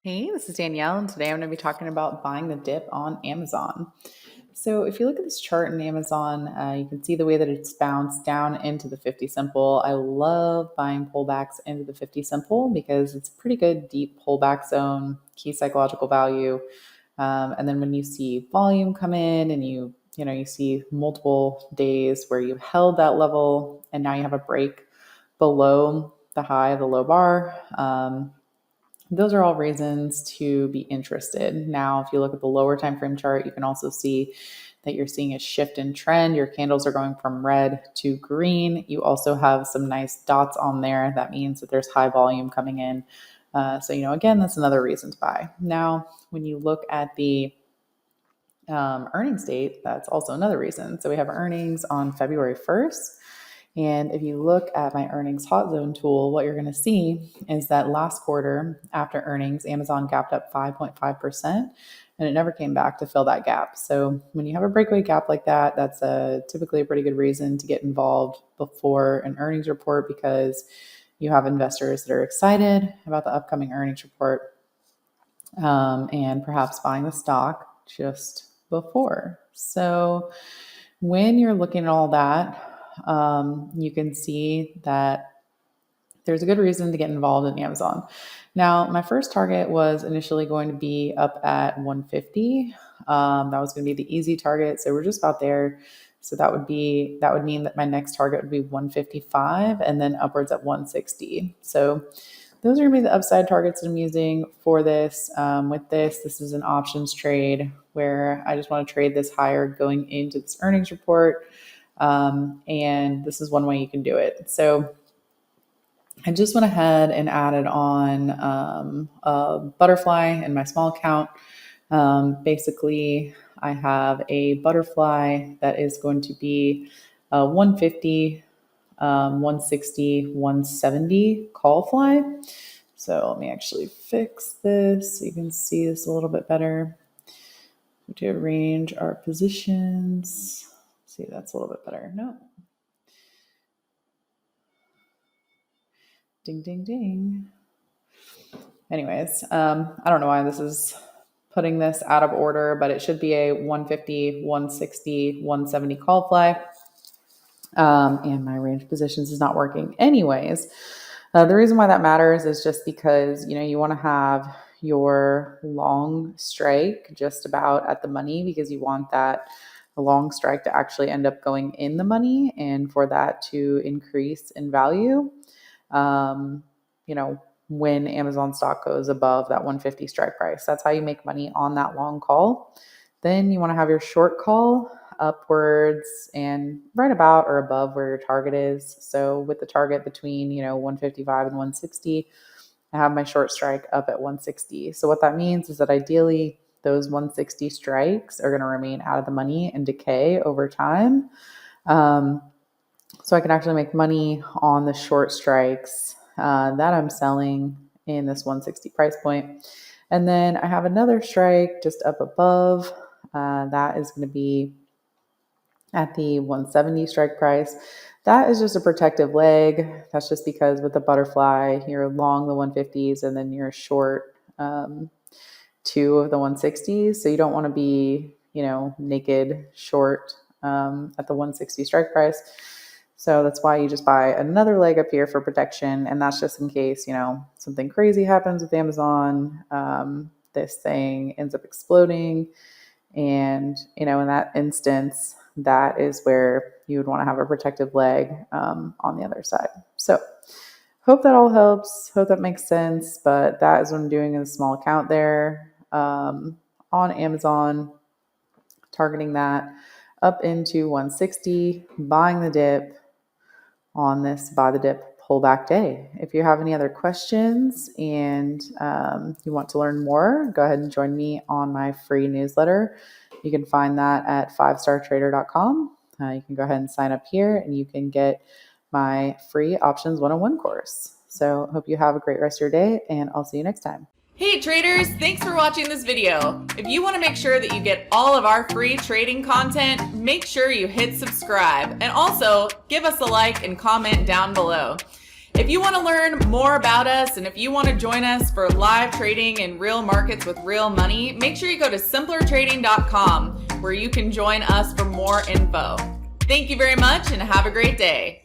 Hey, this is Danielle, and today I'm going to be talking about buying the dip on Amazon. So, if you look at this chart in Amazon, you can see the way that it's bounced down into the 50 simple. I love buying pullbacks into the 50 simple because it's a pretty good deep pullback zone, key psychological value. And then when you see volume come in and you see multiple days where you held that level and now you have a break below the high, the low bar. Those are all reasons to be interested. Now, if you look at the lower time frame chart, you can also see that you're seeing a shift in trend. Your candles are going from red to green. You also have some nice dots on there. That means that there's high volume coming in. Again, that's another reason to buy. Now, when you look at the earnings date, that's also another reason. So we have earnings on February 1st. And if you look at my earnings hot zone tool, what you're going to see is that last quarter after earnings, Amazon gapped up 5.5% and it never came back to fill that gap. So when you have a breakaway gap like that, that's typically a pretty good reason to get involved before an earnings report because you have investors that are excited about the upcoming earnings report and perhaps buying the stock just before. So when you're looking at all that, you can see that there's a good reason to get involved in Amazon. Now, my first target was initially going to be up at 150. That was going to be the easy target. So we're just about there. So that would mean that my next target would be 155 and then upwards at 160. So those are going to be the upside targets that I'm using for this. This is an options trade where I just want to trade this higher going into this earnings report. And this is one way you can do it. So I just went ahead and added on a butterfly in my small account. Basically, I have a butterfly that is going to be 150, 160, 170 call fly. So let me actually fix this so you can see this a little bit better. To arrange our positions. See, that's a little bit better. No. Ding, ding, ding. Anyways, I don't know why this is putting this out of order, but it should be a 150, 160, 170 call fly. And my range positions is not working. Anyways, the reason why that matters is just because, you want to have your long strike just about at the money because you want that long strike to actually end up going in the money and for that to increase in value. When Amazon stock goes above that 150 strike price, that's how you make money on that long call. Then you want to have your short call upwards and right about or above where your target is. So with the target between, 155 and 160, I have my short strike up at 160. So what that means is that ideally those 160 strikes are going to remain out of the money and decay over time. So I can actually make money on the short strikes that I'm selling in this 160 price point. And then I have another strike just up above. That is going to be at the 170 strike price. That is just a protective leg. That's just because with the butterfly, you're long the 150s and then you're short two of the 160s. So you don't want to be, naked short at the 160 strike price. So that's why you just buy another leg up here for protection. And that's just in case, something crazy happens with Amazon. This thing ends up exploding. And, in that instance, that is where you would want to have a protective leg on the other side. So hope that all helps. Hope that makes sense. But that is what I'm doing in a small account there on Amazon, targeting that up into 160, buying the dip on this buy the dip pullback day. If you have any other questions and you want to learn more, go ahead and join me on my free newsletter. You can find that at 5startrader.com. You can go ahead and sign up here and you can get my free options 101 course. So hope you have a great rest of your day and I'll see you next time. Hey traders, thanks for watching this video. If you want to make sure that you get all of our free trading content, make sure you hit subscribe and also give us a like and comment down below. If you want to learn more about us and if you want to join us for live trading in real markets with real money, make sure you go to simplertrading.com where you can join us for more info. Thank you very much and have a great day.